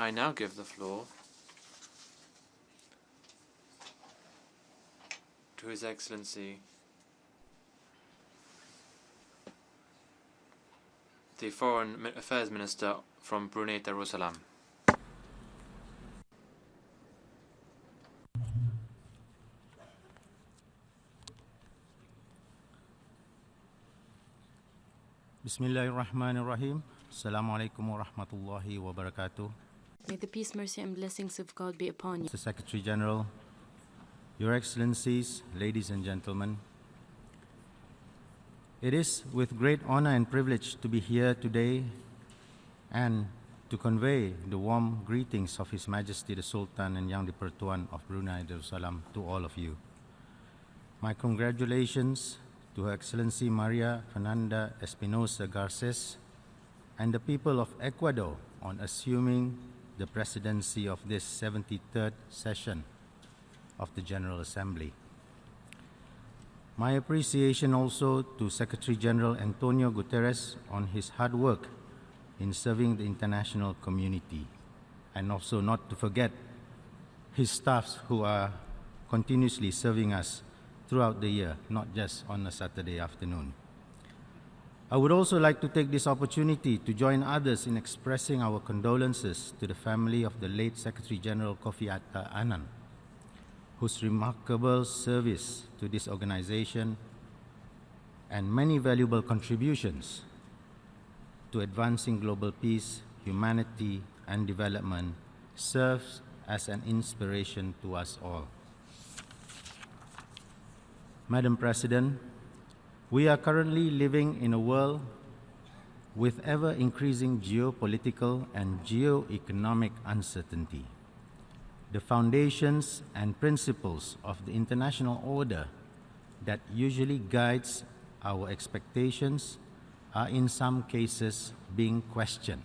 I now give the floor to His Excellency the Foreign Affairs Minister from Brunei Darussalam. Bismillahirrahmanirrahim. Assalamualaikum warahmatullahi wabarakatuh. May the peace, mercy, and blessings of God be upon you. Mr. Secretary General, Your Excellencies, ladies and gentlemen, it is with great honor and privilege to be here today and to convey the warm greetings of His Majesty the Sultan and Yang di-Pertuan of Brunei Darussalam to all of you. My congratulations to Her Excellency Maria Fernanda Espinosa Garces and the people of Ecuador on assuming the presidency of this 73rd session of the General Assembly. My appreciation also to Secretary General Antonio Guterres on his hard work in serving the international community, and also not to forget his staffs who are continuously serving us throughout the year, not just on a Saturday afternoon. I would also like to take this opportunity to join others in expressing our condolences to the family of the late Secretary General Kofi Annan, whose remarkable service to this organization and many valuable contributions to advancing global peace, humanity, and development serves as an inspiration to us all. Madam President, we are currently living in a world with ever-increasing geopolitical and geo-economic uncertainty. The foundations and principles of the international order that usually guides our expectations are in some cases being questioned,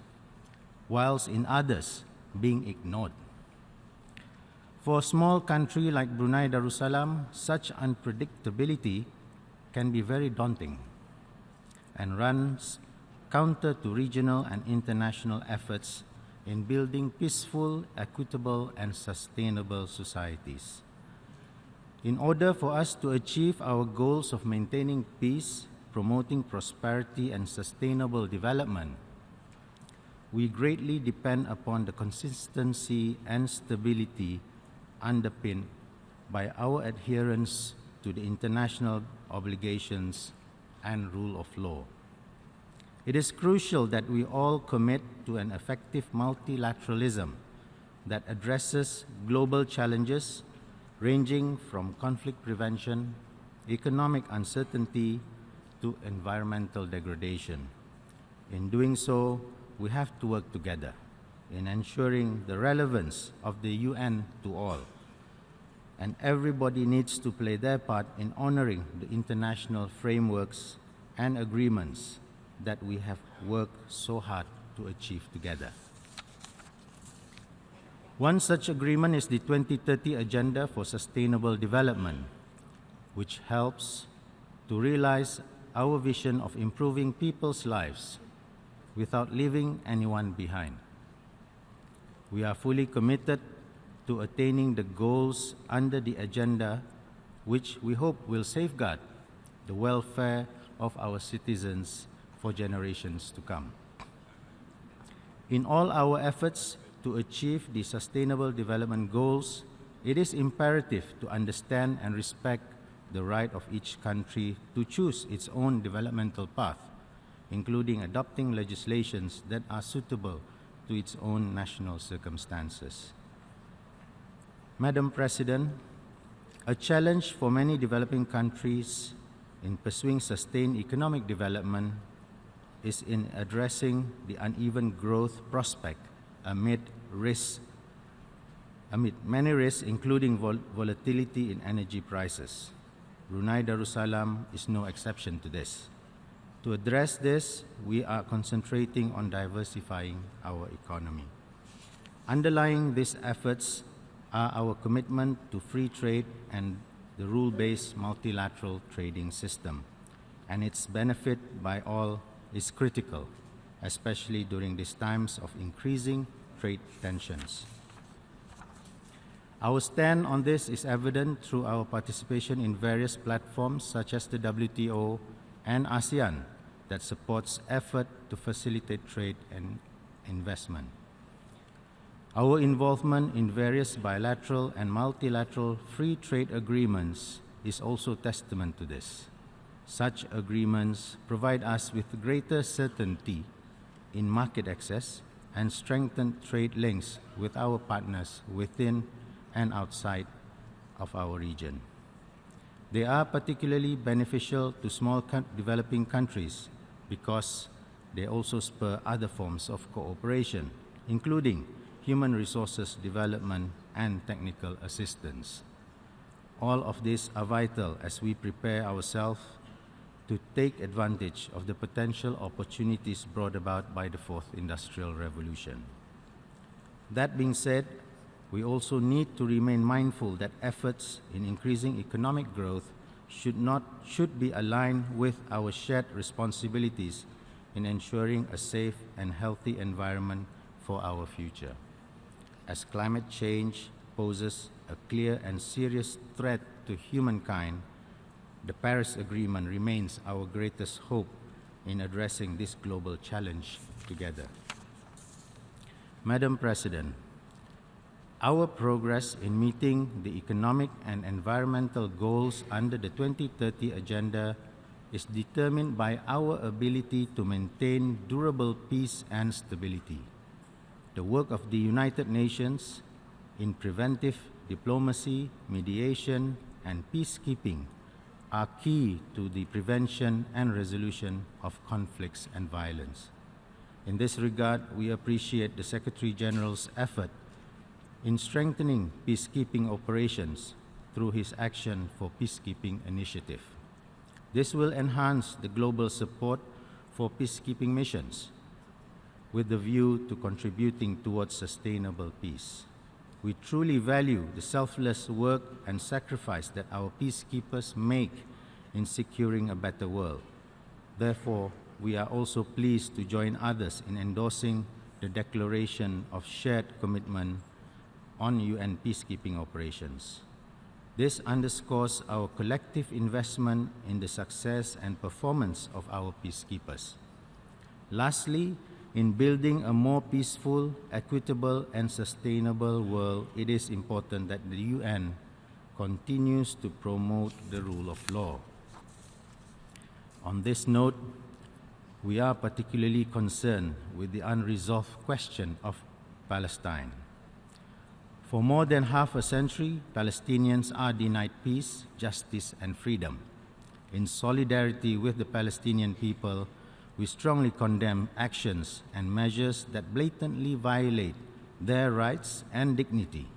whilst in others being ignored. For a small country like Brunei Darussalam, such unpredictability can be very daunting and runs counter to regional and international efforts in building peaceful, equitable, and sustainable societies. In order for us to achieve our goals of maintaining peace, promoting prosperity, and sustainable development, we greatly depend upon the consistency and stability underpinned by our adherence to the international obligations and rule of law. It is crucial that we all commit to an effective multilateralism that addresses global challenges ranging from conflict prevention, economic uncertainty, to environmental degradation. In doing so, we have to work together in ensuring the relevance of the UN to all. And everybody needs to play their part in honoring the international frameworks and agreements that we have worked so hard to achieve together. One such agreement is the 2030 Agenda for Sustainable Development, which helps to realize our vision of improving people's lives without leaving anyone behind. We are fully committed to attaining the goals under the agenda, which we hope will safeguard the welfare of our citizens for generations to come. In all our efforts to achieve the Sustainable Development Goals, it is imperative to understand and respect the right of each country to choose its own developmental path, including adopting legislations that are suitable to its own national circumstances. Madam President, a challenge for many developing countries in pursuing sustained economic development is in addressing the uneven growth prospect amid many risks, including volatility in energy prices. Brunei Darussalam is no exception to this. To address this, we are concentrating on diversifying our economy. Underlying these efforts are our commitment to free trade and the rule-based multilateral trading system, and its benefit by all is critical, especially during these times of increasing trade tensions. Our stand on this is evident through our participation in various platforms such as the WTO and ASEAN that supports effort to facilitate trade and investment. Our involvement in various bilateral and multilateral free trade agreements is also testament to this. Such agreements provide us with greater certainty in market access and strengthen trade links with our partners within and outside of our region. They are particularly beneficial to small developing countries because they also spur other forms of cooperation, including human resources development and technical assistance. All of these are vital as we prepare ourselves to take advantage of the potential opportunities brought about by the Fourth Industrial Revolution. That being said, we also need to remain mindful that efforts in increasing economic growth should be aligned with our shared responsibilities in ensuring a safe and healthy environment for our future. As climate change poses a clear and serious threat to humankind, the Paris Agreement remains our greatest hope in addressing this global challenge together. Madam President, our progress in meeting the economic and environmental goals under the 2030 Agenda is determined by our ability to maintain durable peace and stability. The work of the United Nations in preventive diplomacy, mediation, and peacekeeping are key to the prevention and resolution of conflicts and violence. In this regard, we appreciate the Secretary General's effort in strengthening peacekeeping operations through his Action for Peacekeeping initiative. This will enhance the global support for peacekeeping missions with the view to contributing towards sustainable peace. We truly value the selfless work and sacrifice that our peacekeepers make in securing a better world. Therefore, we are also pleased to join others in endorsing the Declaration of Shared Commitment on UN peacekeeping operations. This underscores our collective investment in the success and performance of our peacekeepers. Lastly, in building a more peaceful, equitable, and sustainable world, it is important that the UN continues to promote the rule of law. On this note, we are particularly concerned with the unresolved question of Palestine. For more than half a century, Palestinians are denied peace, justice, and freedom. In solidarity with the Palestinian people, we strongly condemn actions and measures that blatantly violate their rights and dignity.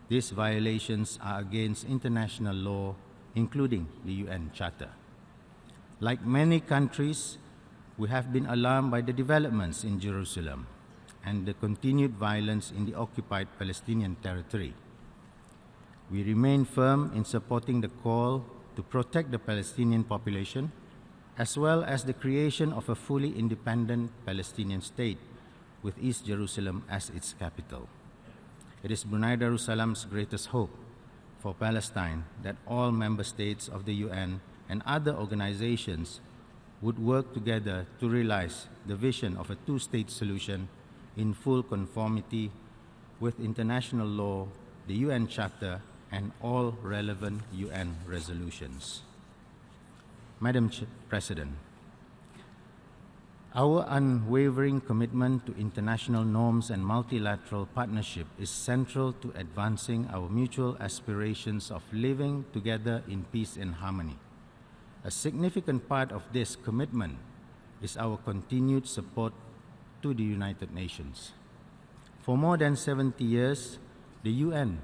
These violations are against international law, including the UN Charter. Like many countries, we have been alarmed by the developments in Jerusalem and the continued violence in the occupied Palestinian territory. We remain firm in supporting the call to protect the Palestinian population, as well as the creation of a fully independent Palestinian state with East Jerusalem as its capital. It is Brunei Darussalam's greatest hope for Palestine that all member states of the UN and other organizations would work together to realize the vision of a two-state solution in full conformity with international law, the UN Charter, and all relevant UN resolutions. Madam President, our unwavering commitment to international norms and multilateral partnership is central to advancing our mutual aspirations of living together in peace and harmony. A significant part of this commitment is our continued support to the United Nations. For more than 70 years, the UN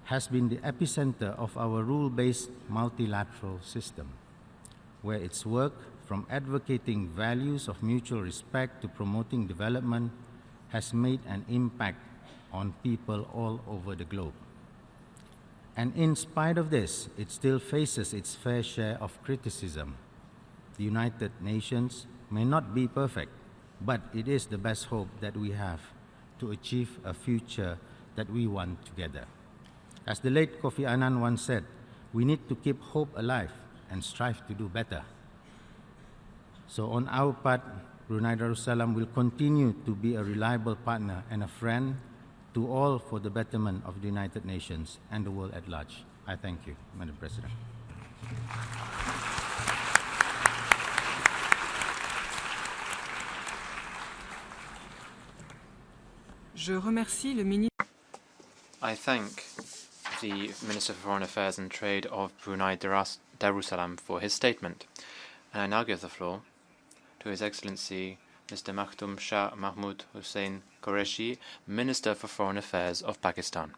has been the epicenter of our rule-based multilateral system, where its work, from advocating values of mutual respect to promoting development, has made an impact on people all over the globe. And in spite of this, it still faces its fair share of criticism. The United Nations may not be perfect, but it is the best hope that we have to achieve a future that we want together. As the late Kofi Annan once said, we need to keep hope alive and strive to do better. So on our part, Brunei Darussalam will continue to be a reliable partner and a friend to all for the betterment of the United Nations and the world at large. I thank you, Madam President. Je remercie le ministre. I thank the Minister for Foreign Affairs and Trade of Brunei Darussalam for his statement. And I now give the floor to His Excellency Mr. Makhdum Shah Mahmud Hussain Qureshi, Minister for Foreign Affairs of Pakistan.